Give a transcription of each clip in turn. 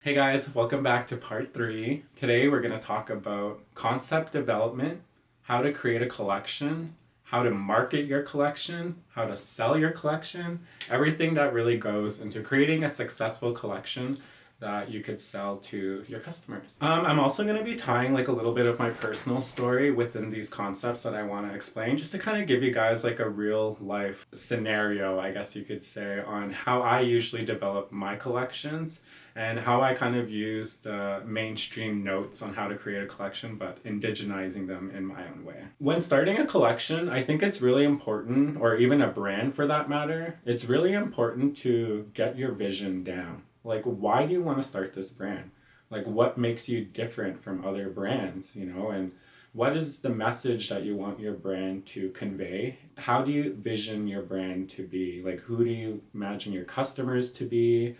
Hey guys, welcome back to part 3. Today we're going to talk about concept development, how to create a collection, how to market your collection, how to sell your collection, everything that really goes into creating a successful collection that you could sell to your customers. I'm also going to be tying like a little bit of my personal story within these concepts that I want to explain, just to kind of give you guys like a real life scenario, I guess you could say, on how I usually develop my collections and how I kind of use the mainstream notes on how to create a collection, but indigenizing them in my own way. When starting a collection, I think it's really important, or even a brand for that matter, it's really important to get your vision down. Like, why do you want to start this brand? Like, what makes you different from other brands, and what is the message that you want your brand to convey? How do you vision your brand to be? Like, who do you imagine your customers to be?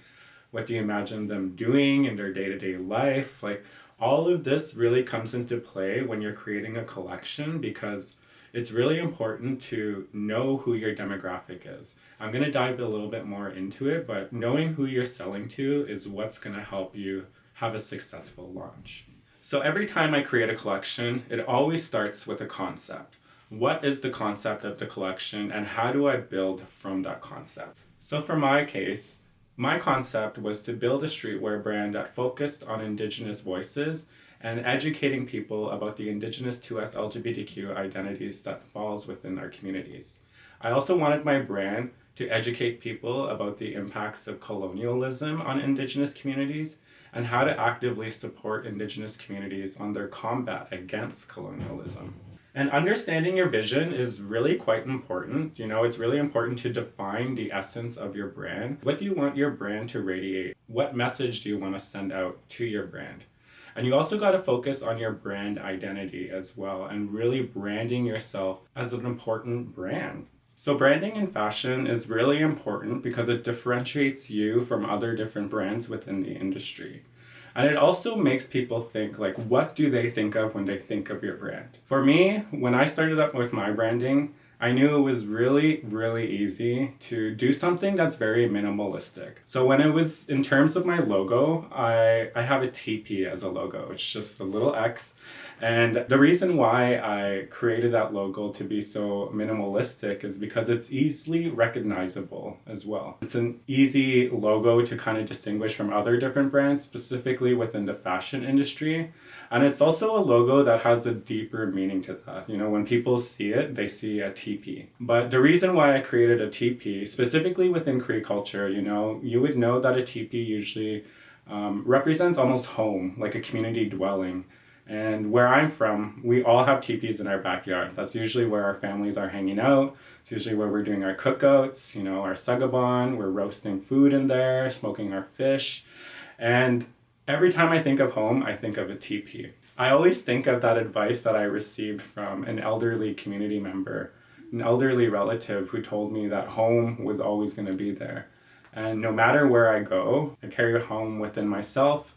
What do you imagine them doing in their day-to-day life? Like, all of this really comes into play when you're creating a collection, because it's really important to know who your demographic is. I'm going to dive a little bit more into it, but knowing who you're selling to is what's going to help you have a successful launch. So every time I create a collection, it always starts with a concept. What is the concept of the collection, and how do I build from that concept? So for my case, my concept was to build a streetwear brand that focused on Indigenous voices and educating people about the Indigenous to us LGBTQ identities that falls within our communities. I also wanted my brand to educate people about the impacts of colonialism on Indigenous communities and how to actively support Indigenous communities on their combat against colonialism. And understanding your vision is really quite important. It's really important to define the essence of your brand. What do you want your brand to radiate? What message do you want to send out to your brand? And you also got to focus on your brand identity as well, and really branding yourself as an important brand. So branding in fashion is really important because it differentiates you from other different brands within the industry. And it also makes people think, like, what do they think of when they think of your brand? For me, when I started up with my branding, I knew it was really, really easy to do something that's very minimalistic. So when it was in terms of my logo, I have a TP as a logo. It's just a little X. And the reason why I created that logo to be so minimalistic is because it's easily recognizable as well. It's an easy logo to kind of distinguish from other different brands, specifically within the fashion industry. And it's also a logo that has a deeper meaning to that. When people see it, they see a teepee. But the reason why I created a teepee, specifically within Cree culture, you would know that a teepee usually represents almost home, like a community dwelling. And where I'm from, we all have teepees in our backyard. That's usually where our families are hanging out. It's usually where we're doing our cookouts, our sagabon, we're roasting food in there, smoking our fish. And every time I think of home, I think of a teepee. I always think of that advice that I received from an elderly community member, an elderly relative who told me that home was always going to be there. And no matter where I go, I carry home within myself.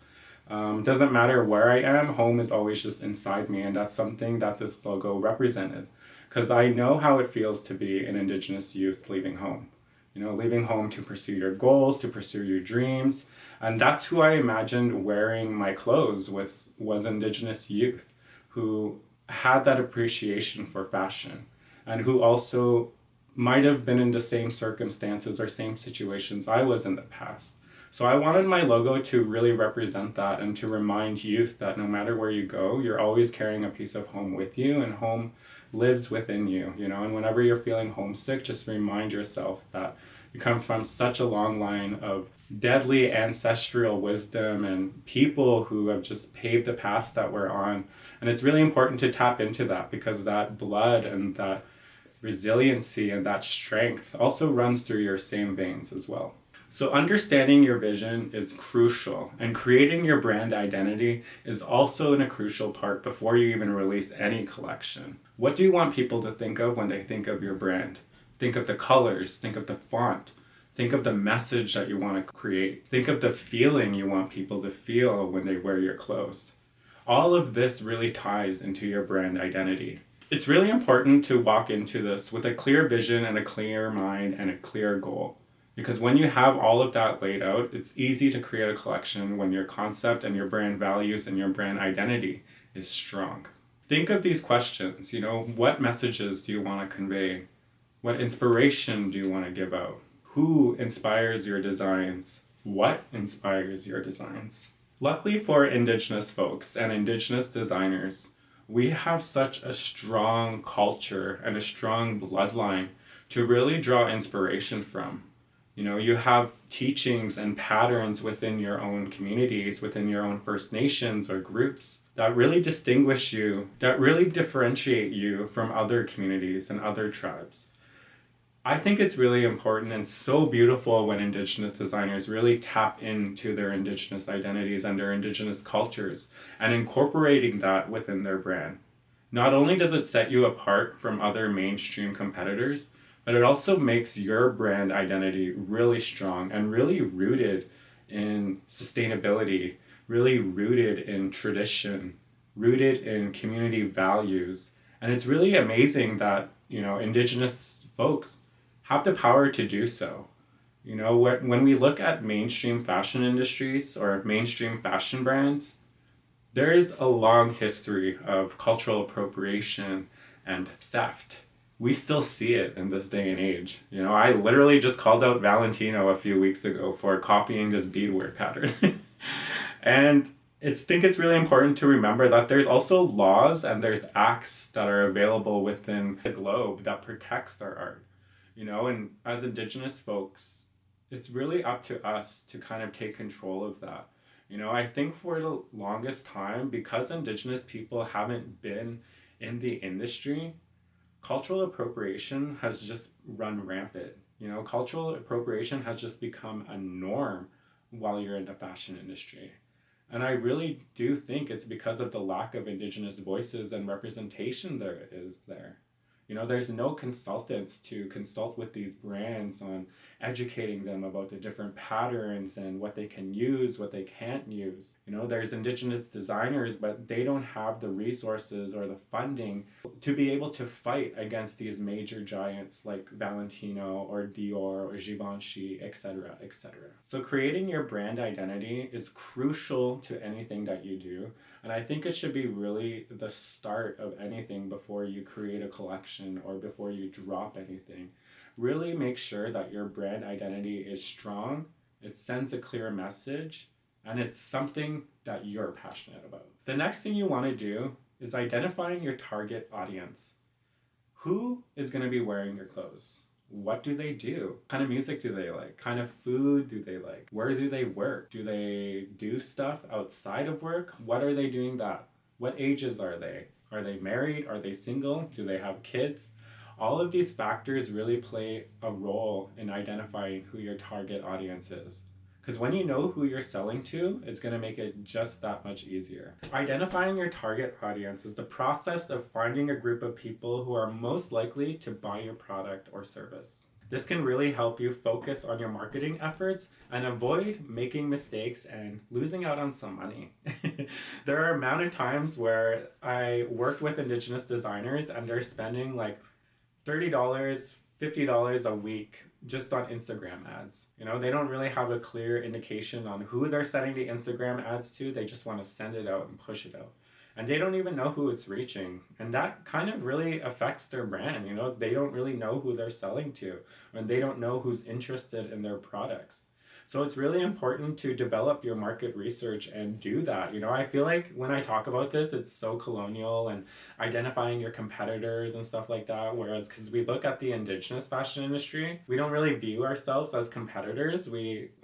Doesn't matter where I am, home is always just inside me, and that's something that this logo represented. Because I know how it feels to be an Indigenous youth leaving home. Leaving home to pursue your goals, to pursue your dreams. And that's who I imagined wearing my clothes was Indigenous youth who had that appreciation for fashion and who also might have been in the same circumstances or same situations I was in the past. So I wanted my logo to really represent that and to remind youth that no matter where you go, you're always carrying a piece of home with you, and home lives within you, and whenever you're feeling homesick, just remind yourself that you come from such a long line of deadly ancestral wisdom and people who have just paved the paths that we're on. And it's really important to tap into that, because that blood and that resiliency and that strength also runs through your same veins as well. So understanding your vision is crucial, and creating your brand identity is also a crucial part before you even release any collection. What do you want people to think of when they think of your brand? Think of the colors, think of the font, think of the message that you want to create, think of the feeling you want people to feel when they wear your clothes. All of this really ties into your brand identity. It's really important to walk into this with a clear vision and a clear mind and a clear goal. Because when you have all of that laid out, it's easy to create a collection when your concept and your brand values and your brand identity is strong. Think of these questions, what messages do you want to convey? What inspiration do you want to give out? Who inspires your designs? What inspires your designs? Luckily for Indigenous folks and Indigenous designers, we have such a strong culture and a strong bloodline to really draw inspiration from. You have teachings and patterns within your own communities, within your own First Nations or groups that really distinguish you, that really differentiate you from other communities and other tribes. I think it's really important and so beautiful when Indigenous designers really tap into their Indigenous identities and their Indigenous cultures and incorporating that within their brand. Not only does it set you apart from other mainstream competitors, but it also makes your brand identity really strong and really rooted in sustainability, really rooted in tradition, rooted in community values. And it's really amazing that, Indigenous folks have the power to do so. When we look at mainstream fashion industries or mainstream fashion brands, there is a long history of cultural appropriation and theft. We still see it in this day and age. I literally just called out Valentino a few weeks ago for copying this beadwork pattern. And think it's really important to remember that there's also laws and there's acts that are available within the globe that protects our art. And as Indigenous folks, it's really up to us to kind of take control of that. I think for the longest time, because Indigenous people haven't been in the industry, cultural appropriation has just run rampant. Cultural appropriation has just become a norm while you're in the fashion industry. And I really do think it's because of the lack of Indigenous voices and representation there is there. There's no consultants to consult with these brands on educating them about the different patterns and what they can use, what they can't use. There's Indigenous designers, but they don't have the resources or the funding to be able to fight against these major giants like Valentino or Dior or Givenchy, etc., etc. So creating your brand identity is crucial to anything that you do. And I think it should be really the start of anything before you create a collection or before you drop anything. Really make sure that your brand identity is strong, it sends a clear message, and it's something that you're passionate about. The next thing you want to do is identifying your target audience. Who is going to be wearing your clothes? What do they do? What kind of music do they like? What kind of food do they like? Where do they work? Do they do stuff outside of work? What are they doing that? What ages are they? Are they married? Are they single? Do they have kids? All of these factors really play a role in identifying who your target audience is. Because when you know who you're selling to, it's going to make it just that much easier. Identifying your target audience is the process of finding a group of people who are most likely to buy your product or service. This can really help you focus on your marketing efforts and avoid making mistakes and losing out on some money. There are amount of times where I worked with Indigenous designers and they're spending like $30, $50 a week just on Instagram ads. They don't really have a clear indication on who they're sending the Instagram ads to. They just want to send it out and push it out. And they don't even know who it's reaching. And that kind of really affects their brand. They don't really know who they're selling to, and they don't know who's interested in their products. So it's really important to develop your market research and do that. I feel like when I talk about this, it's so colonial and identifying your competitors and stuff like that. Whereas, because we look at the Indigenous fashion industry, we don't really view ourselves as competitors.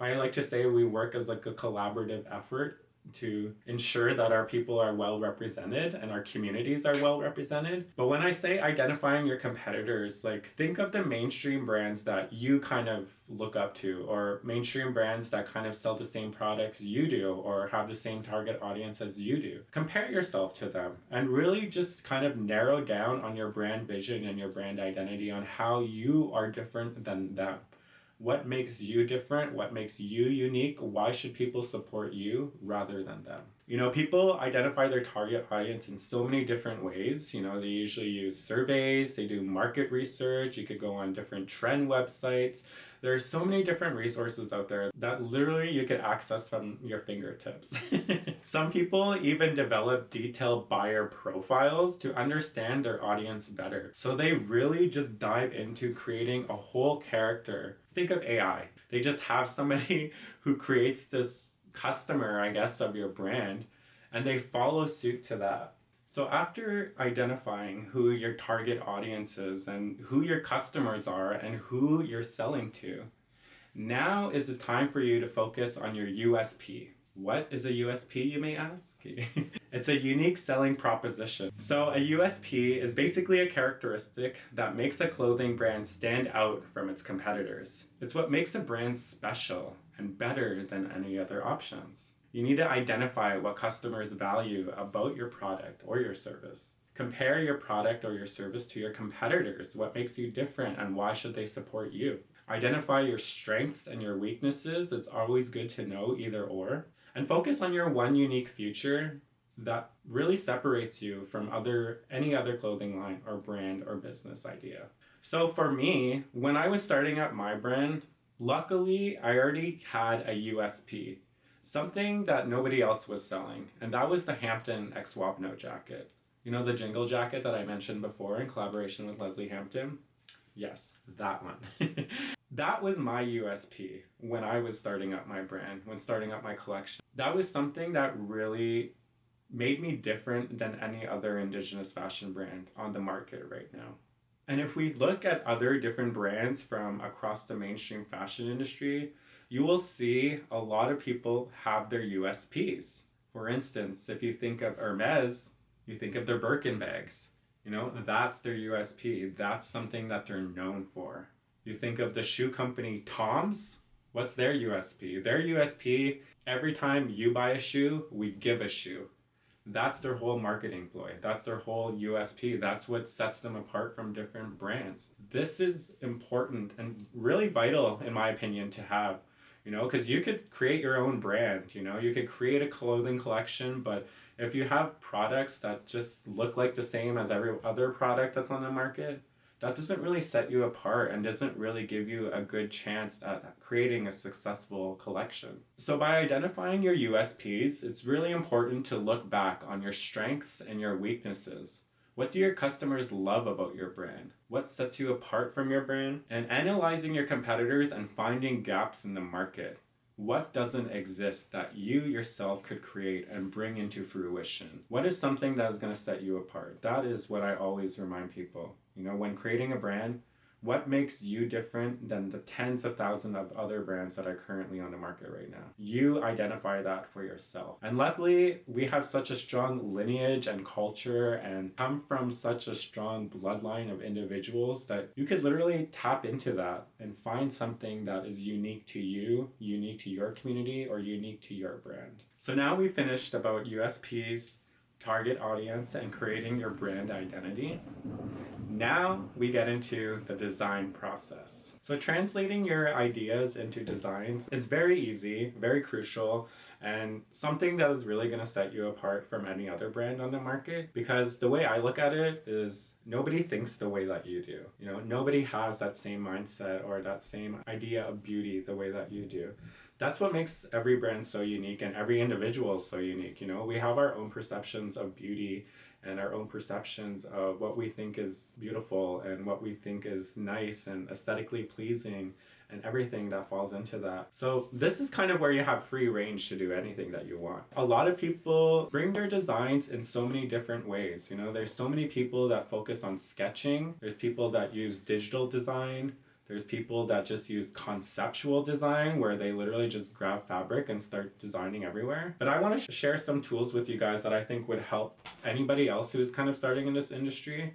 I like to say we work as like a collaborative effort to ensure that our people are well represented and our communities are well represented. But when I say identifying your competitors, like think of the mainstream brands that you kind of look up to, or mainstream brands that kind of sell the same products you do or have the same target audience as you do. Compare yourself to them and really just kind of narrow down on your brand vision and your brand identity on how you are different than them. What makes you different? What makes you unique? Why should people support you rather than them? People identify their target audience in so many different ways. They usually use surveys, they do market research, you could go on different trend websites. There's so many different resources out there that literally you could access from your fingertips. Some people even develop detailed buyer profiles to understand their audience better. So they really just dive into creating a whole character. Think of AI. They just have somebody who creates this customer, I guess, of your brand, and they follow suit to that. So after identifying who your target audience is and who your customers are and who you're selling to, now is the time for you to focus on your USP. What is a USP, you may ask? It's a unique selling proposition. So a USP is basically a characteristic that makes a clothing brand stand out from its competitors. It's what makes a brand special and better than any other options. You need to identify what customers value about your product or your service. Compare your product or your service to your competitors. What makes you different and why should they support you? Identify your strengths and your weaknesses. It's always good to know either or. And focus on your one unique feature that really separates you from any other clothing line or brand or business idea. So for me, when I was starting up my brand, luckily I already had a USP, something that nobody else was selling, and that was the Hampton x Wabano jacket. The jingle jacket that I mentioned before in collaboration with Leslie Hampton? Yes, that one. That was my USP when I was starting up my brand, when starting up my collection. That was something that really made me different than any other Indigenous fashion brand on the market right now. And if we look at other different brands from across the mainstream fashion industry, you will see a lot of people have their USPs. For instance, if you think of Hermes, you think of their Birkin bags. That's their USP. That's something that they're known for. You think of the shoe company Tom's, what's their USP? Their USP, every time you buy a shoe, we give a shoe. That's their whole marketing ploy. That's their whole USP. That's what sets them apart from different brands. This is important and really vital, in my opinion, to have, because you could create your own brand, you could create a clothing collection, but if you have products that just look like the same as every other product that's on the market, that doesn't really set you apart and doesn't really give you a good chance at creating a successful collection. So by identifying your USPs, it's really important to look back on your strengths and your weaknesses. What do your customers love about your brand? What sets you apart from your brand? And analyzing your competitors and finding gaps in the market. What doesn't exist that you yourself could create and bring into fruition? What is something that is going to set you apart? That is what I always remind people. When creating a brand, what makes you different than the tens of thousands of other brands that are currently on the market right now? You identify that for yourself. And luckily, we have such a strong lineage and culture and come from such a strong bloodline of individuals that you could literally tap into that and find something that is unique to you, unique to your community, or unique to your brand. So now we finished about USPs, target audience, and creating your brand identity. Now we get into the design process. So translating your ideas into designs is very easy, very crucial, and something that is really going to set you apart from any other brand on the market, because the way I look at it is nobody thinks the way that you do. Nobody has that same mindset or that same idea of beauty the way that you do. That's what makes every brand so unique and every individual so unique. We have our own perceptions of beauty and our own perceptions of what we think is beautiful and what we think is nice and aesthetically pleasing and everything that falls into that. So this is kind of where you have free range to do anything that you want. A lot of people bring their designs in so many different ways. There's so many people that focus on sketching. There's people that use digital design. There's people that just use conceptual design where they literally just grab fabric and start designing everywhere. But I want to share some tools with you guys that I think would help anybody else who is kind of starting in this industry.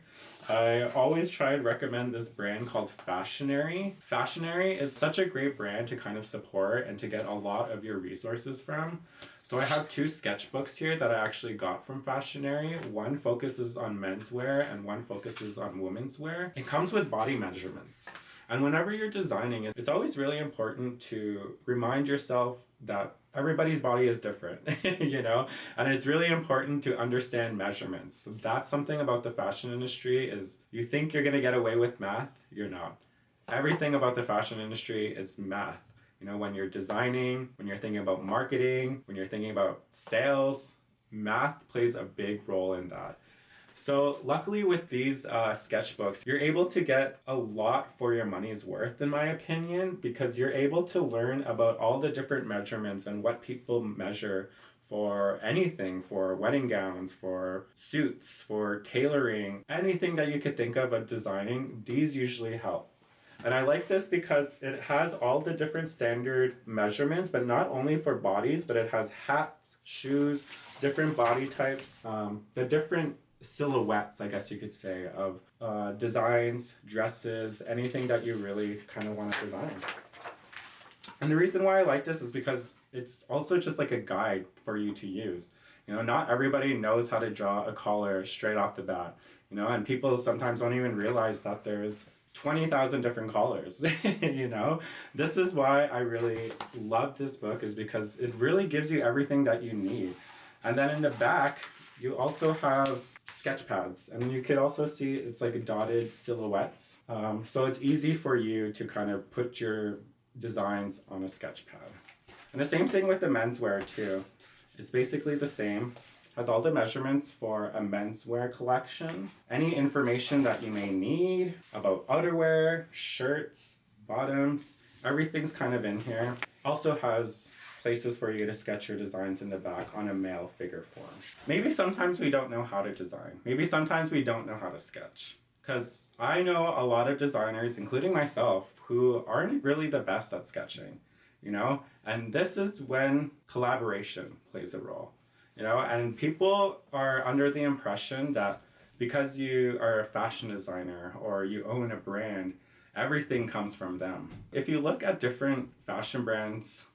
I always try and recommend this brand called Fashionary. Fashionary is such a great brand to kind of support and to get a lot of your resources from. So I have two sketchbooks here that I actually got from Fashionary. One focuses on menswear and one focuses on women's wear. It comes with body measurements. And whenever you're designing, it's always really important to remind yourself that everybody's body is different, you know? And it's really important to understand measurements. That's something about the fashion industry is you think you're going to get away with math, you're not. Everything about the fashion industry is math. You know, when you're designing, when you're thinking about marketing, when you're thinking about sales, math plays a big role in that. So luckily with these sketchbooks, you're able to get a lot for your money's worth, in my opinion, because you're able to learn about all the different measurements and what people measure for anything, for wedding gowns, for suits, for tailoring, anything that you could think of designing, these usually help. And I like this because it has all the different standard measurements, but not only for bodies, but it has hats, shoes, different body types, the different silhouettes, I guess you could say, of designs, dresses, anything that you really kind of want to design. And the reason why I like this is because it's also just like a guide for you to use. You know, not everybody knows how to draw a collar straight off the bat, you know, and people sometimes don't even realize that there's 20,000 different collars, you know? This is why I really love this book, is because it really gives you everything that you need. And then in the back, you also have sketch pads, and you could also see it's like dotted silhouettes. So it's easy for you to kind of put your designs on a sketch pad. And the same thing with the menswear too. It's basically the same. Has all the measurements for a menswear collection. Any information that you may need about outerwear, shirts, bottoms, everything's kind of in here. Also has places for you to sketch your designs in the back on a male figure form. Maybe sometimes we don't know how to design. Maybe sometimes we don't know how to sketch. Because I know a lot of designers, including myself, who aren't really the best at sketching, you know? And this is when collaboration plays a role, you know? And people are under the impression that because you are a fashion designer or you own a brand, everything comes from them. If you look at different fashion brands,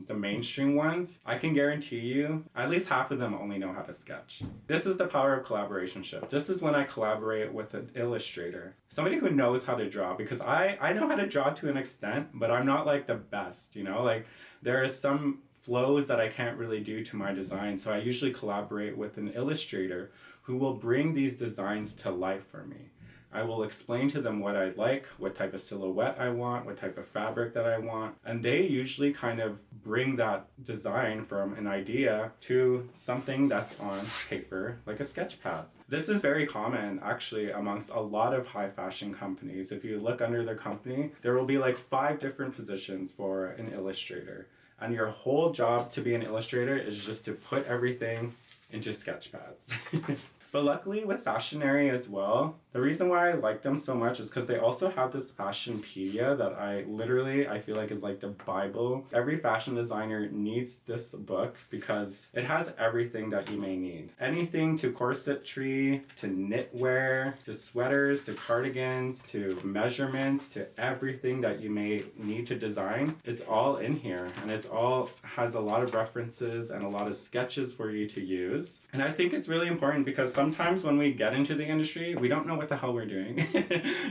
the mainstream ones, I can guarantee you at least half of them only know how to sketch. This is the power of collaborationship. This is when I collaborate with an illustrator, somebody who knows how to draw, because I know how to draw to an extent, but I'm not like the best, you know? Like there are some flows that I can't really do to my design, so I usually collaborate with an illustrator who will bring these designs to life for me. I will explain to them what I like, what type of silhouette I want, what type of fabric that I want, and they usually kind of bring that design from an idea to something that's on paper, like a sketch pad. This is very common actually amongst a lot of high fashion companies. If you look under their company, there will be like 5 different positions for an illustrator. And your whole job to be an illustrator is just to put everything into sketch pads. But luckily with Fashionary as well, the reason why I like them so much is because they also have this fashionpedia that I feel like is like the Bible. Every fashion designer needs this book because it has everything that you may need. Anything to corsetry, to knitwear, to sweaters, to cardigans, to measurements, to everything that you may need to design. It's all in here, and it's all has a lot of references and a lot of sketches for you to use. And I think it's really important because sometimes when we get into the industry, we don't know what the hell we're doing.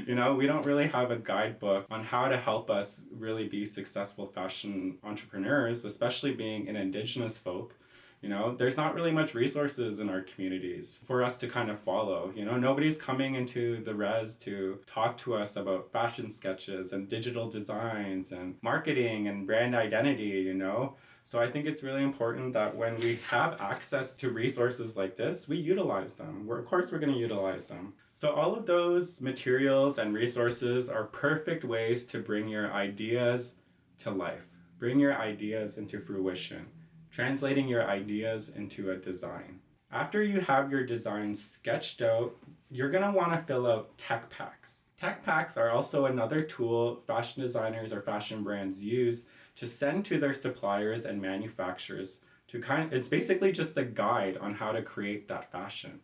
You know, we don't really have a guidebook on how to help us really be successful fashion entrepreneurs, especially being an Indigenous folk. You know, there's not really much resources in our communities for us to kind of follow. You know, nobody's coming into the res to talk to us about fashion sketches and digital designs and marketing and brand identity, you know. So I think it's really important that when we have access to resources like this, we utilize them. Of course, we're going to utilize them. So all of those materials and resources are perfect ways to bring your ideas to life. Bring your ideas into fruition. Translating your ideas into a design. After you have your design sketched out, you're going to want to fill out tech packs. Tech packs are also another tool fashion designers or fashion brands use to send to their suppliers and manufacturers it's basically just a guide on how to create that fashion.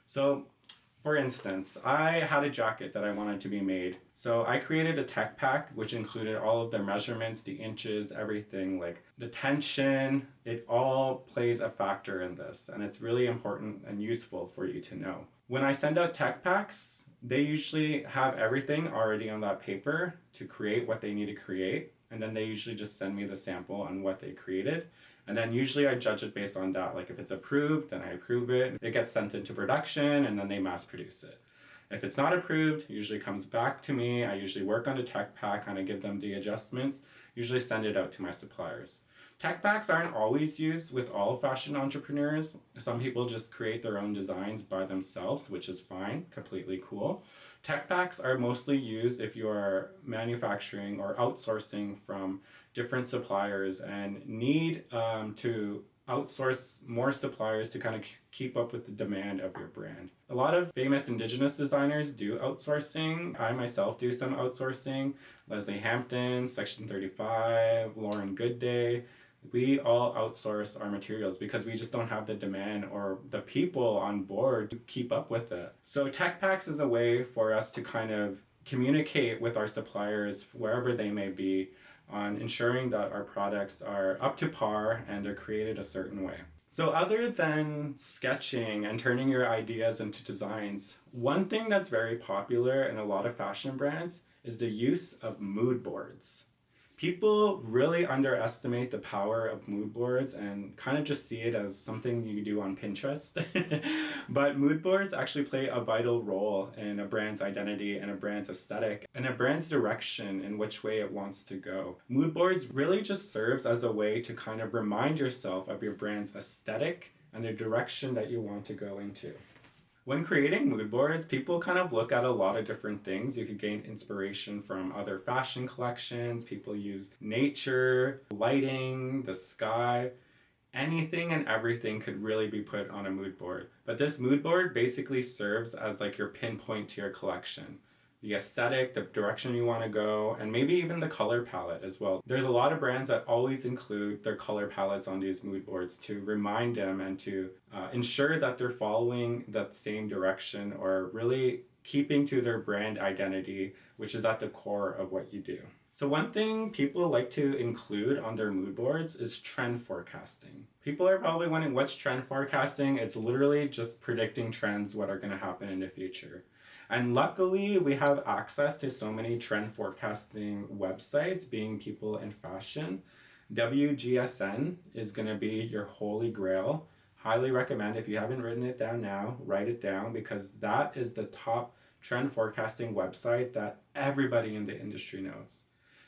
So, for instance, I had a jacket that I wanted to be made. So I created a tech pack which included all of the measurements, the inches, everything, like the tension. It all plays a factor in this, and it's really important and useful for you to know. When I send out tech packs, They usually have everything already on that paper to create what they need to create. And then they usually just send me the sample on what they created. And then usually I judge it based on that. Like if it's approved, then I approve it. It gets sent into production and then they mass produce it. If it's not approved, usually comes back to me. I usually work on the tech pack, kind of give them the adjustments, usually send it out to my suppliers. Tech packs aren't always used with all fashion entrepreneurs. Some people just create their own designs by themselves, which is fine, completely cool. Tech packs are mostly used if you are manufacturing or outsourcing from different suppliers and need to outsource more suppliers to kind of keep up with the demand of your brand. A lot of famous indigenous designers do outsourcing. I myself do some outsourcing. Leslie Hampton, Section 35, Lauren Goodday. We all outsource our materials because we just don't have the demand or the people on board to keep up with it. So Tech Packs is a way for us to kind of communicate with our suppliers wherever they may be on ensuring that our products are up to par and they're created a certain way. So other than sketching and turning your ideas into designs, one thing that's very popular in a lot of fashion brands is the use of mood boards. People really underestimate the power of mood boards and kind of just see it as something you do on Pinterest. But mood boards actually play a vital role in a brand's identity and a brand's aesthetic and a brand's direction in which way it wants to go. Mood boards really just serves as a way to kind of remind yourself of your brand's aesthetic and the direction that you want to go into. When creating mood boards, people kind of look at a lot of different things. You could gain inspiration from other fashion collections. People use nature, lighting, the sky. Anything and everything could really be put on a mood board. But this mood board basically serves as like your pinpoint to your collection. The aesthetic, the direction you want to go, and maybe even the color palette as well. There's a lot of brands that always include their color palettes on these mood boards to remind them and to ensure that they're following that same direction or really keeping to their brand identity, which is at the core of what you do. So one thing people like to include on their mood boards is trend forecasting. People are probably wondering what's trend forecasting. It's literally just predicting trends, what are going to happen in the future. And luckily, we have access to so many trend forecasting websites, being people in fashion. WGSN is going to be your holy grail. Highly recommend, if you haven't written it down now, write it down because that is the top trend forecasting website that everybody in the industry knows.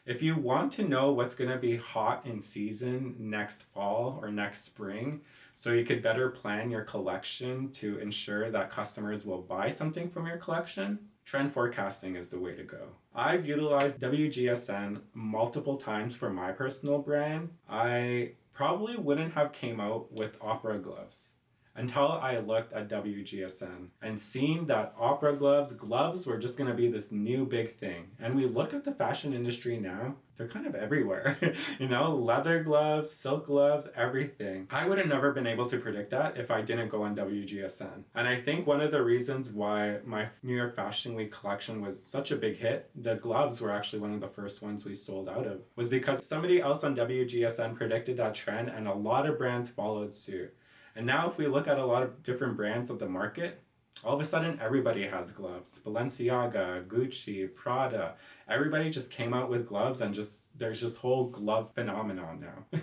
If you want to know what's going to be hot in season next fall or next spring, so you could better plan your collection to ensure that customers will buy something from your collection, trend forecasting is the way to go. I've utilized WGSN multiple times for my personal brand. I probably wouldn't have came out with opera gloves until I looked at WGSN and seen that opera gloves were just going to be this new big thing. And we look at the fashion industry now, they're kind of everywhere. Leather gloves, silk gloves, everything. I would have never been able to predict that if I didn't go on WGSN. And I think one of the reasons why my New York Fashion Week collection was such a big hit, the gloves were actually one of the first ones we sold out of, was because somebody else on WGSN predicted that trend and a lot of brands followed suit. And now if we look at a lot of different brands of the market, all of a sudden everybody has gloves. Balenciaga, Gucci, Prada, everybody just came out with gloves and there's this whole glove phenomenon now.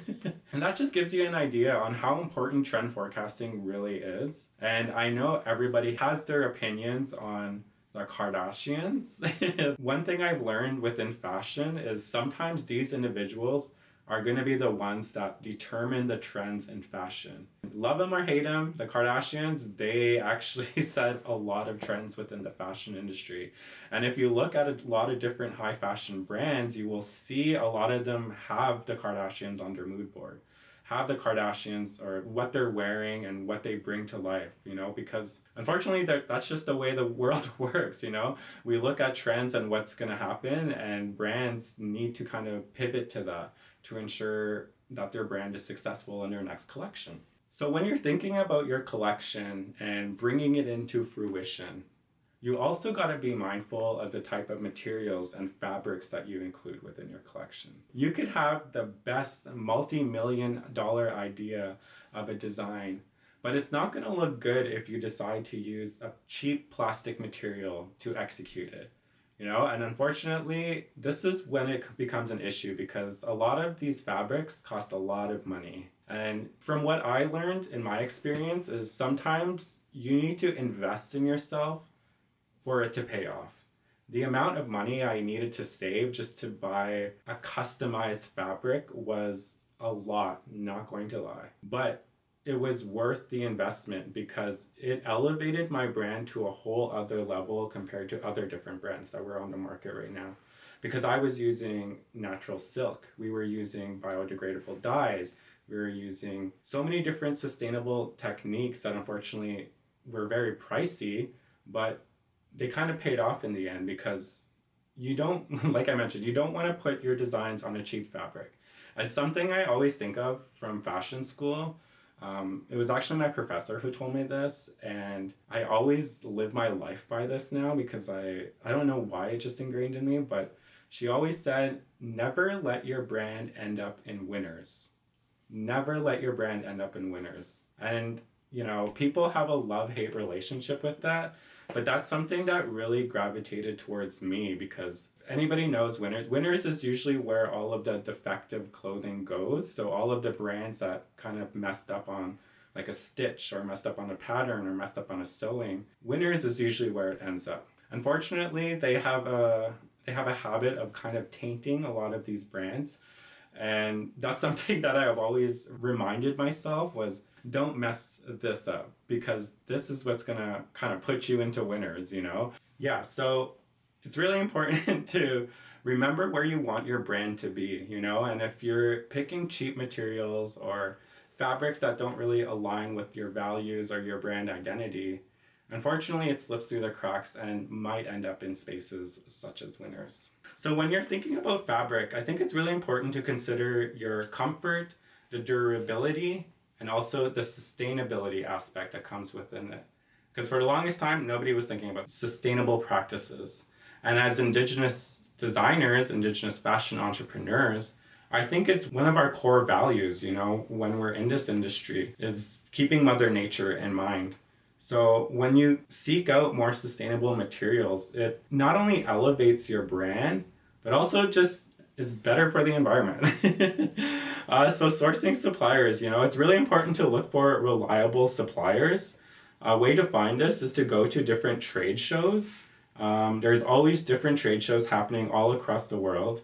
And that just gives you an idea on how important trend forecasting really is. And I know everybody has their opinions on the Kardashians. One thing I've learned within fashion is sometimes these individuals are going to be the ones that determine the trends in fashion. Love them or hate them, the Kardashians, they actually set a lot of trends within the fashion industry. And if you look at a lot of different high fashion brands, you will see a lot of them have the Kardashians on their mood board. Have the Kardashians or what they're wearing and what they bring to life, because unfortunately that's just the way the world works, We look at trends and what's going to happen, and brands need to kind of pivot to that to ensure that their brand is successful in their next collection. So when you're thinking about your collection and bringing it into fruition, you also got to be mindful of the type of materials and fabrics that you include within your collection. You could have the best multi-million-dollar idea of a design, But it's not going to look good if you decide to use a cheap plastic material to execute it. And unfortunately, this is when it becomes an issue because a lot of these fabrics cost a lot of money. And from what I learned in my experience is sometimes you need to invest in yourself for it to pay off. The amount of money I needed to save just to buy a customized fabric was a lot, not going to lie. But it was worth the investment because it elevated my brand to a whole other level compared to other different brands that were on the market right now. Because I was using natural silk, we were using biodegradable dyes, we were using so many different sustainable techniques that unfortunately were very pricey, but they kind of paid off in the end because you don't, like I mentioned, you don't want to put your designs on a cheap fabric. It's something I always think of from fashion school. It was actually my professor who told me this, and I always live my life by this now because I don't know why it just ingrained in me, but she always said, never let your brand end up in winners. Never let your brand end up in winners. And, people have a love-hate relationship with that, but that's something that really gravitated towards me because anybody knows Winners. Winners is usually where all of the defective clothing goes. So all of the brands that kind of messed up on like a stitch or messed up on a pattern or messed up on a sewing, Winners is usually where it ends up. Unfortunately, they have a habit of kind of tainting a lot of these brands. And that's something that I have always reminded myself was don't mess this up because this is what's going to kind of put you into winners, Yeah, so it's really important to remember where you want your brand to be, and if you're picking cheap materials or fabrics that don't really align with your values or your brand identity, unfortunately it slips through the cracks and might end up in spaces such as winners. So when you're thinking about fabric, I think it's really important to consider your comfort, the durability, and also the sustainability aspect that comes within it. Because for the longest time, nobody was thinking about sustainable practices. And as Indigenous designers, Indigenous fashion entrepreneurs, I think it's one of our core values, when we're in this industry, is keeping Mother Nature in mind. So when you seek out more sustainable materials, it not only elevates your brand, but also just is better for the environment. So sourcing suppliers, it's really important to look for reliable suppliers. A way to find this is to go to different trade shows. There's always different trade shows happening all across the world,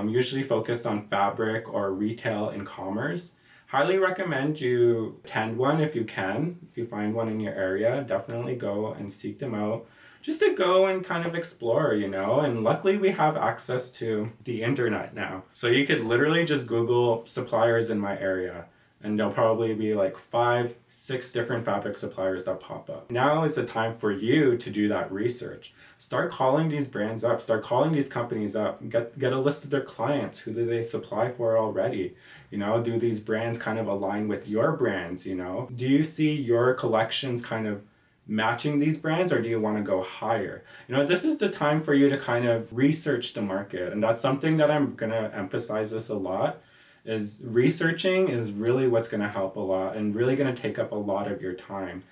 usually focused on fabric or retail and commerce. Highly recommend you attend one if you can. If you find one in your area, definitely go and seek them out. Just to go and kind of explore, and luckily we have access to the internet now. So you could literally just Google suppliers in my area and there'll probably be like 5-6 different fabric suppliers that pop up. Now is the time for you to do that research. Start calling these brands up, start calling these companies up, get a list of their clients, who do they supply for already? Do these brands kind of align with your brands, Do you see your collections kind of matching these brands, or do you want to go higher? This is the time for you to kind of research the market, and that's something that I'm going to emphasize this a lot, is researching is really what's going to help a lot and really going to take up a lot of your time,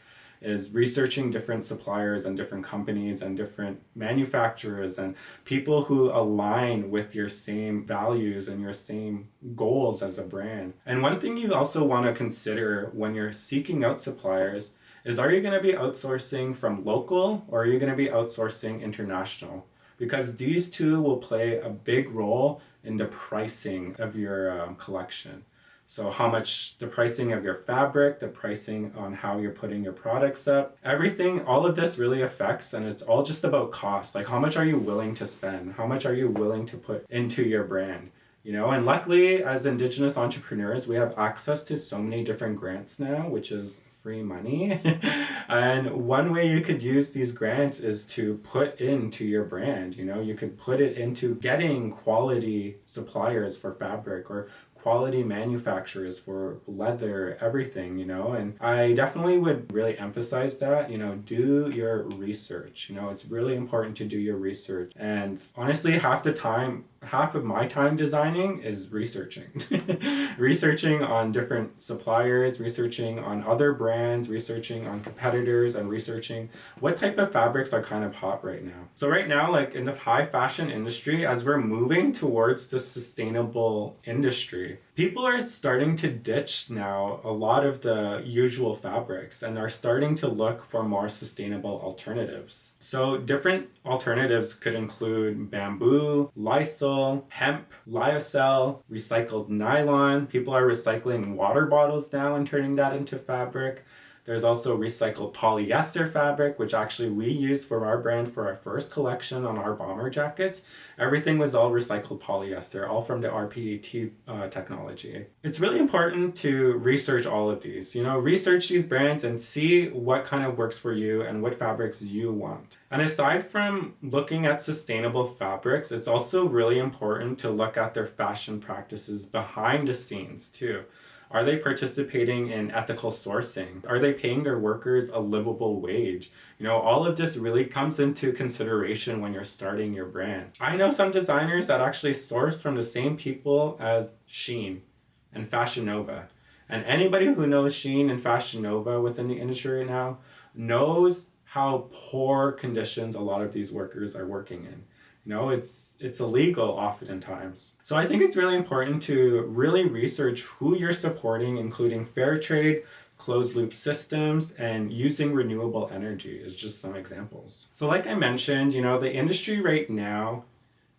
is researching different suppliers and different companies and different manufacturers and people who align with your same values and your same goals as a brand. And one thing you also want to consider when you're seeking out suppliers is, are you going to be outsourcing from local or are you going to be outsourcing international? Because these two will play a big role in the pricing of your collection. So how much the pricing of your fabric, the pricing on how you're putting your products up, everything, all of this really affects, and it's all just about cost. Like how much are you willing to spend? How much are you willing to put into your brand? And luckily as Indigenous entrepreneurs, we have access to so many different grants now, which is free money. And one way you could use these grants is to put into your brand. You could put it into getting quality suppliers for fabric or quality manufacturers for leather, everything, and I definitely would really emphasize that, do your research. It's really important to do your research. And honestly, half the time half of my time designing is researching. Researching on different suppliers, researching on other brands, researching on competitors, and researching what type of fabrics are kind of hot right now. So right now, like in the high fashion industry, as we're moving towards the sustainable industry, people are starting to ditch now a lot of the usual fabrics and are starting to look for more sustainable alternatives. So different alternatives could include bamboo, Lysol, hemp, lyocell, recycled nylon. People are recycling water bottles now and turning that into fabric. There's also recycled polyester fabric, which actually we used for our brand for our first collection on our bomber jackets. Everything was all recycled polyester, all from the RPET technology. It's really important to research all of these. Research these brands and see what kind of works for you and what fabrics you want. And aside from looking at sustainable fabrics, it's also really important to look at their fashion practices behind the scenes too. Are they participating in ethical sourcing? Are they paying their workers a livable wage? All of this really comes into consideration when you're starting your brand. I know some designers that actually source from the same people as Shein and Fashion Nova. And anybody who knows Shein and Fashion Nova within the industry right now knows how poor conditions a lot of these workers are working in. It's illegal oftentimes. So I think it's really important to really research who you're supporting, including fair trade, closed loop systems, and using renewable energy is just some examples. So like I mentioned, the industry right now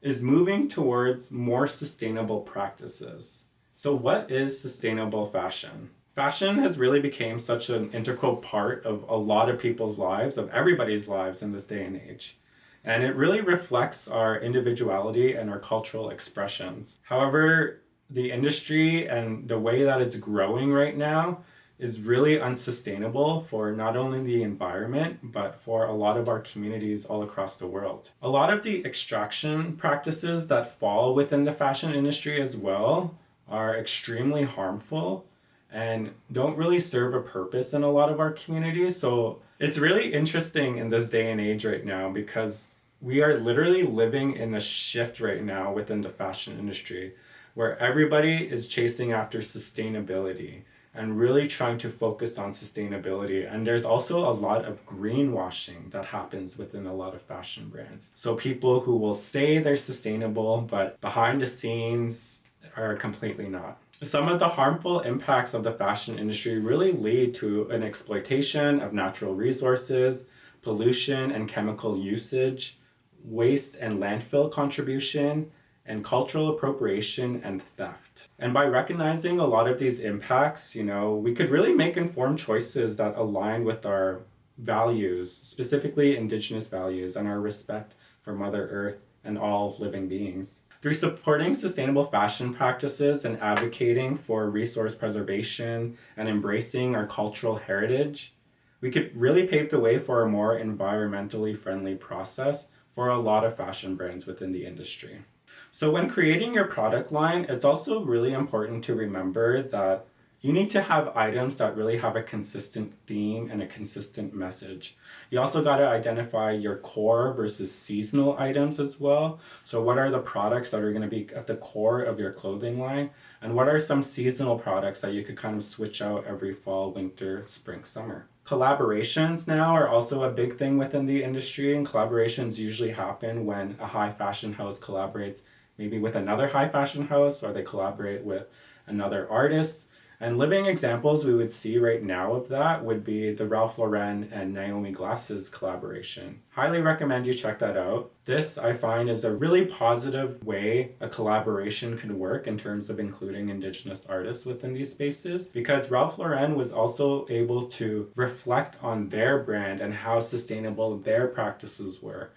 is moving towards more sustainable practices. So what is sustainable fashion? Fashion has really become such an integral part of a lot of people's lives, of everybody's lives in this day and age. And it really reflects our individuality and our cultural expressions. However, the industry and the way that it's growing right now is really unsustainable for not only the environment, but for a lot of our communities all across the world. A lot of the extraction practices that fall within the fashion industry as well are extremely harmful and don't really serve a purpose in a lot of our communities. So it's really interesting in this day and age right now because we are literally living in a shift right now within the fashion industry where everybody is chasing after sustainability and really trying to focus on sustainability. And there's also a lot of greenwashing that happens within a lot of fashion brands. So people who will say they're sustainable, but behind the scenes are completely not. Some of the harmful impacts of the fashion industry really lead to an exploitation of natural resources, pollution and chemical usage, waste and landfill contribution, and cultural appropriation and theft. And by recognizing a lot of these impacts, we could really make informed choices that align with our values, specifically Indigenous values and our respect for Mother Earth and all living beings. Through supporting sustainable fashion practices and advocating for resource preservation and embracing our cultural heritage, we could really pave the way for a more environmentally friendly process for a lot of fashion brands within the industry. So when creating your product line, it's also really important to remember that you need to have items that really have a consistent theme and a consistent message. You also got to identify your core versus seasonal items as well. So what are the products that are going to be at the core of your clothing line? And what are some seasonal products that you could kind of switch out every fall, winter, spring, summer? Collaborations now are also a big thing within the industry, and collaborations usually happen when a high fashion house collaborates maybe with another high fashion house, or they collaborate with another artist. And living examples we would see right now of that would be the Ralph Lauren and Naomi Glasses collaboration. Highly recommend you check that out. This, I find, is a really positive way a collaboration can work in terms of including Indigenous artists within these spaces, because Ralph Lauren was also able to reflect on their brand and how sustainable their practices were.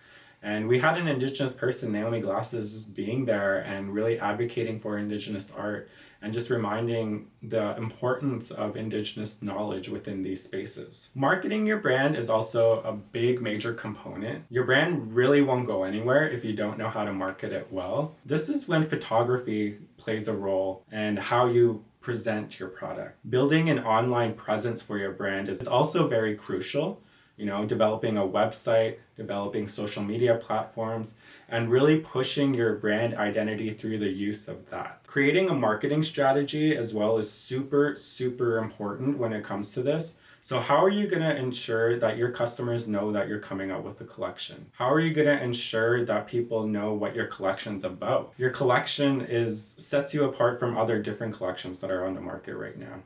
And we had an Indigenous person, Naomi Glasses, being there and really advocating for Indigenous art and just reminding the importance of Indigenous knowledge within these spaces. Marketing your brand is also a big major component. Your brand really won't go anywhere if you don't know how to market it well. This is when photography plays a role and how you present your product. Building an online presence for your brand is also very crucial, developing a website, developing social media platforms, and really pushing your brand identity through the use of that. Creating a marketing strategy as well is super, super important when it comes to this. So how are you going to ensure that your customers know that you're coming out with a collection? How are you going to ensure that people know what your collection's about? Your collection sets you apart from other different collections that are on the market right now.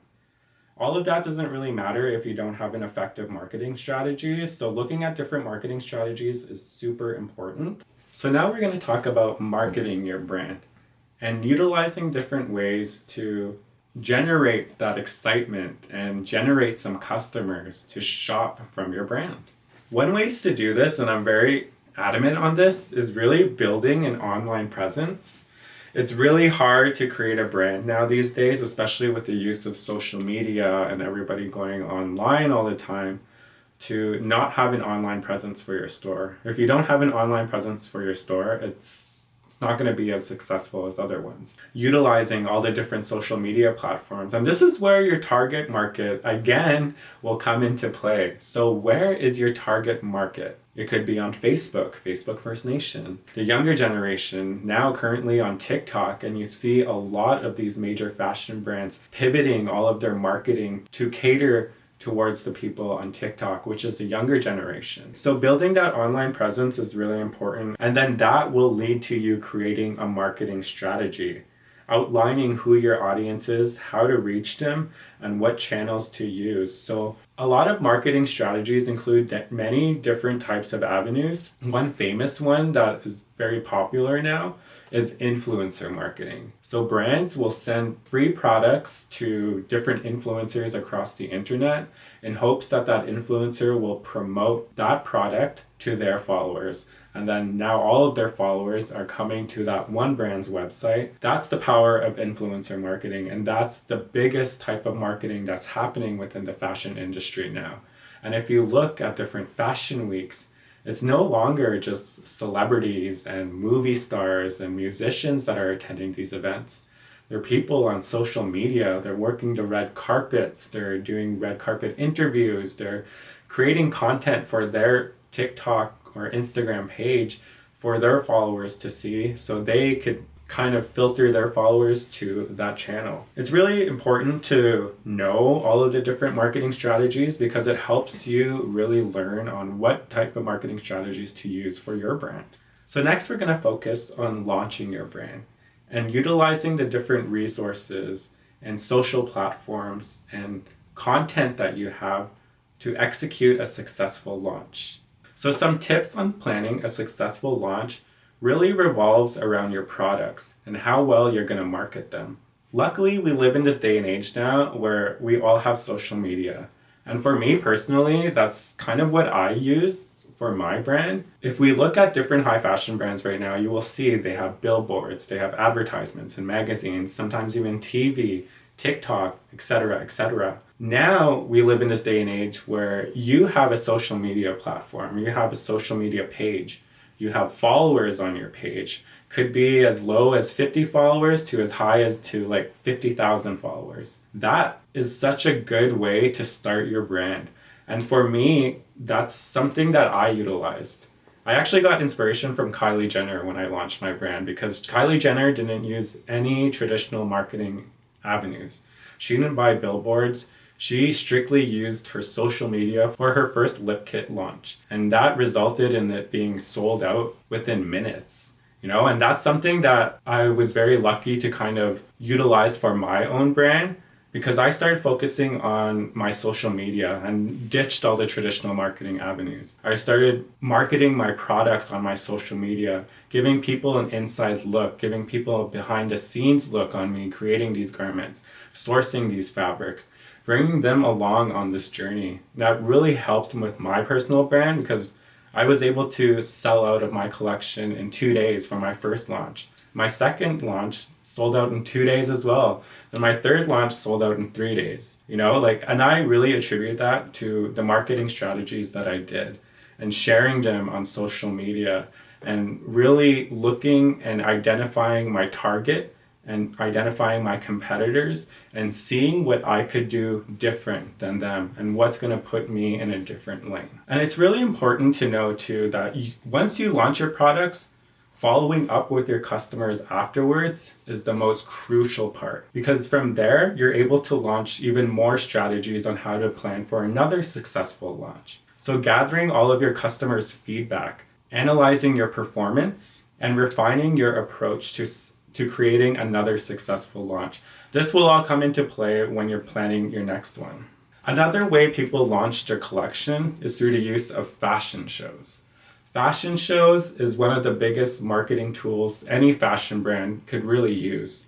All of that doesn't really matter if you don't have an effective marketing strategy. So looking at different marketing strategies is super important. So now we're going to talk about marketing your brand and utilizing different ways to generate that excitement and generate some customers to shop from your brand. One way to do this, and I'm very adamant on this, is really building an online presence. It's really hard to create a brand now these days, especially with the use of social media and everybody going online all the time, to not have an online presence for your store. If you don't have an online presence for your store, it's not going to be as successful as other ones. Utilizing all the different social media platforms. And this is where your target market, again, will come into play. So where is your target market? It could be on Facebook, Facebook First Nation, the younger generation, now currently on TikTok, and you see a lot of these major fashion brands pivoting all of their marketing to cater towards the people on TikTok, which is the younger generation. So building that online presence is really important. And then that will lead to you creating a marketing strategy, outlining who your audience is, how to reach them, and what channels to use. So a lot of marketing strategies include many different types of avenues. One famous one that is very popular now is influencer marketing. So brands will send free products to different influencers across the internet in hopes that that influencer will promote that product to their followers. And then now all of their followers are coming to that one brand's website. That's the power of influencer marketing. And that's the biggest type of marketing that's happening within the fashion industry now. And if you look at different fashion weeks, it's no longer just celebrities and movie stars and musicians that are attending these events. There are people on social media, they're working the red carpets, they're doing red carpet interviews, they're creating content for their TikTok or Instagram page for their followers to see so they could kind of filter their followers to that channel. It's really important to know all of the different marketing strategies because it helps you really learn on what type of marketing strategies to use for your brand. So next we're going to focus on launching your brand and utilizing the different resources and social platforms and content that you have to execute a successful launch. So some tips on planning a successful launch really revolves around your products and how well you're going to market them. Luckily, we live in this day and age now where we all have social media. And for me personally, that's kind of what I use for my brand. If we look at different high fashion brands right now, you will see they have billboards, they have advertisements in magazines, sometimes even TV, TikTok, etc., etc. Now we live in this day and age where you have a social media platform, you have a social media page. You have followers on your page. Could be as low as 50 followers to as high as to like 50,000 followers. That is such a good way to start your brand. And for me, that's something that I utilized. I actually got inspiration from Kylie Jenner when I launched my brand because Kylie Jenner didn't use any traditional marketing avenues. She didn't buy billboards. She strictly used her social media for her first lip kit launch. And that resulted in it being sold out within minutes. And that's something that I was very lucky to kind of utilize for my own brand because I started focusing on my social media and ditched all the traditional marketing avenues. I started marketing my products on my social media, giving people an inside look, giving people a behind the scenes look on me creating these garments, sourcing these fabrics, bringing them along on this journey. That really helped with my personal brand because I was able to sell out of my collection in 2 days for my first launch. My second launch sold out in 2 days as well. And my third launch sold out in 3 days. And I really attribute that to the marketing strategies that I did and sharing them on social media and really looking and identifying my target and identifying my competitors and seeing what I could do different than them and what's going to put me in a different lane. And it's really important to know too that once you launch your products, following up with your customers afterwards is the most crucial part, because from there you're able to launch even more strategies on how to plan for another successful launch. So gathering all of your customers' feedback, analyzing your performance, and refining your approach to creating another successful launch. This will all come into play when you're planning your next one. Another way people launch their collection is through the use of fashion shows. Fashion shows is one of the biggest marketing tools any fashion brand could really use.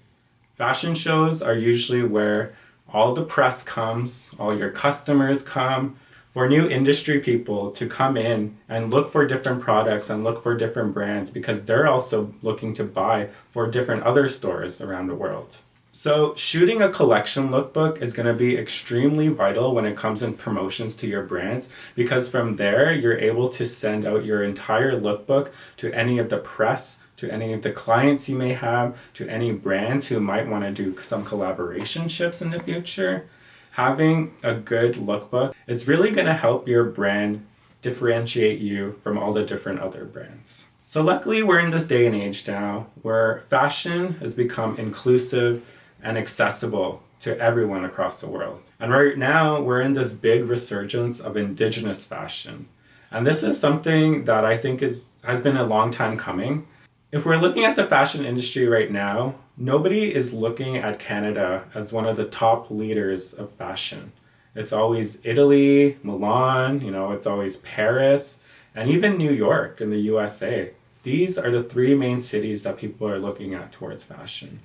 Fashion shows are usually where all the press comes, all your customers come, for new industry people to come in and look for different products and look for different brands, because they're also looking to buy for different other stores around the world. So shooting a collection lookbook is going to be extremely vital when it comes in promotions to your brands, because from there you're able to send out your entire lookbook to any of the press, to any of the clients you may have, to any brands who might want to do some collaborationships in the future. Having a good lookbook, it's really going to help your brand differentiate you from all the different other brands. So luckily we're in this day and age now where fashion has become inclusive and accessible to everyone across the world. And right now we're in this big resurgence of indigenous fashion. And this is something that I think has been a long time coming. If we're looking at the fashion industry right now, nobody is looking at Canada as one of the top leaders of fashion. It's always Italy, Milan, it's always Paris, and even New York in the USA. These are the three main cities that people are looking at towards fashion.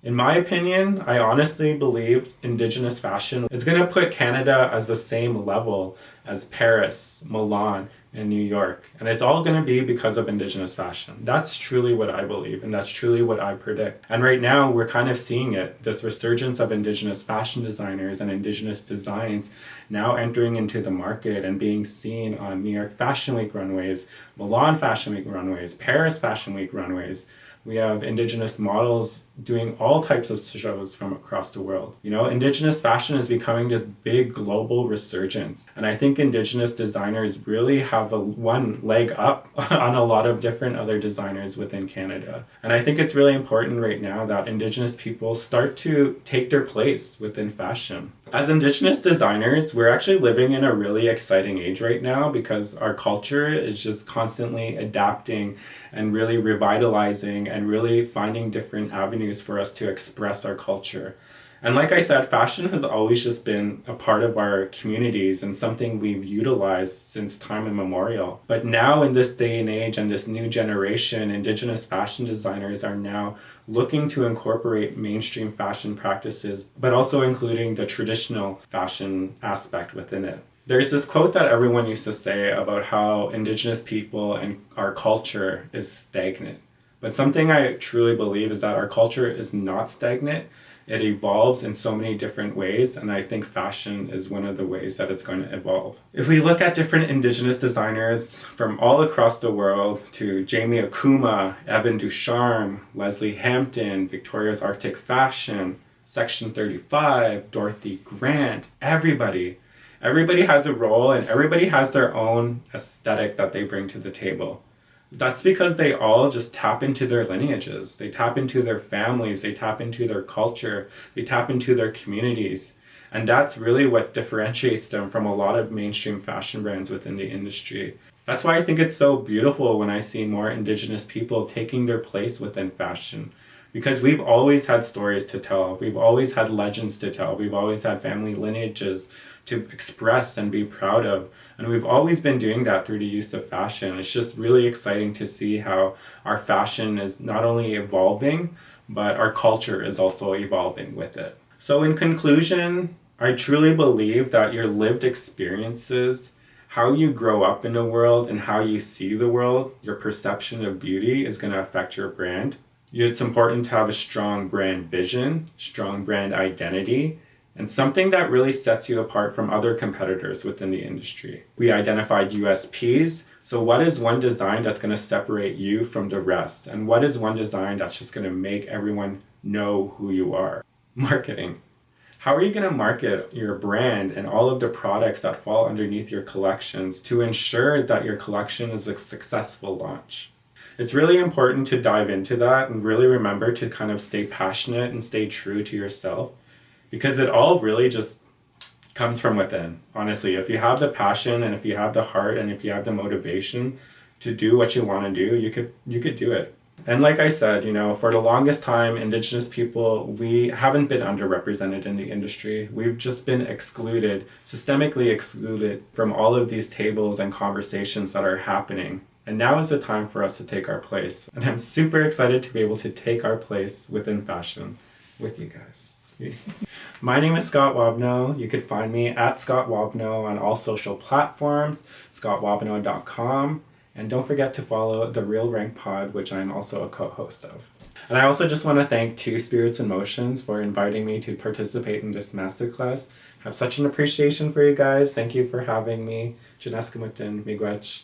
In my opinion, I honestly believe indigenous fashion is going to put Canada as the same level as Paris, Milan, and New York. And it's all going to be because of indigenous fashion. That's truly what I believe, and that's truly what I predict. And right now, we're kind of seeing it, this resurgence of indigenous fashion designers and indigenous designs now entering into the market and being seen on New York Fashion Week runways, Milan Fashion Week runways, Paris Fashion Week runways. We have indigenous models doing all types of shows from across the world. Indigenous fashion is becoming this big global resurgence. And I think indigenous designers really have one leg up on a lot of different other designers within Canada. And I think it's really important right now that indigenous people start to take their place within fashion. As indigenous designers, we're actually living in a really exciting age right now, because our culture is just constantly adapting and really revitalizing and really finding different avenues for us to express our culture. And like I said, fashion has always just been a part of our communities and something we've utilized since time immemorial. But now in this day and age and this new generation, indigenous fashion designers are now looking to incorporate mainstream fashion practices, but also including the traditional fashion aspect within it. There's this quote that everyone used to say about how indigenous people and our culture is stagnant. But something I truly believe is that our culture is not stagnant. It evolves in so many different ways, and I think fashion is one of the ways that it's going to evolve. If we look at different indigenous designers from all across the world, to Jamie Okuma, Evan Ducharme, Leslie Hampton, Victoria's Arctic Fashion, Section 35, Dorothy Grant, everybody has a role and everybody has their own aesthetic that they bring to the table. That's because they all just tap into their lineages. They tap into their families. They tap into their culture. They tap into their communities. And that's really what differentiates them from a lot of mainstream fashion brands within the industry. That's why I think it's so beautiful when I see more indigenous people taking their place within fashion. Because we've always had stories to tell. We've always had legends to tell. We've always had family lineages to express and be proud of. And we've always been doing that through the use of fashion. It's just really exciting to see how our fashion is not only evolving, but our culture is also evolving with it. So in conclusion, I truly believe that your lived experiences, how you grow up in the world and how you see the world, your perception of beauty is going to affect your brand. It's important to have a strong brand vision, strong brand identity, and something that really sets you apart from other competitors within the industry. We identified USPs. So what is one design that's going to separate you from the rest? And what is one design that's just going to make everyone know who you are? Marketing. How are you going to market your brand and all of the products that fall underneath your collections to ensure that your collection is a successful launch? It's really important to dive into that and really remember to kind of stay passionate and stay true to yourself, because it all really just comes from within. Honestly, if you have the passion and if you have the heart and if you have the motivation to do what you want to do, you could do it. And like I said, for the longest time, Indigenous people, we haven't been underrepresented in the industry. We've just been excluded, systemically excluded from all of these tables and conversations that are happening. And now is the time for us to take our place. And I'm super excited to be able to take our place within fashion with you guys. My name is Scott Wabano. You could find me at Scott Wabano on all social platforms, scottwabano.com. And don't forget to follow The Real Rank Pod, which I'm also a co-host of. And I also just want to thank Two Spirits in Motions for inviting me to participate in this masterclass. I have such an appreciation for you guys. Thank you for having me. Jinaskamutin, miigwech.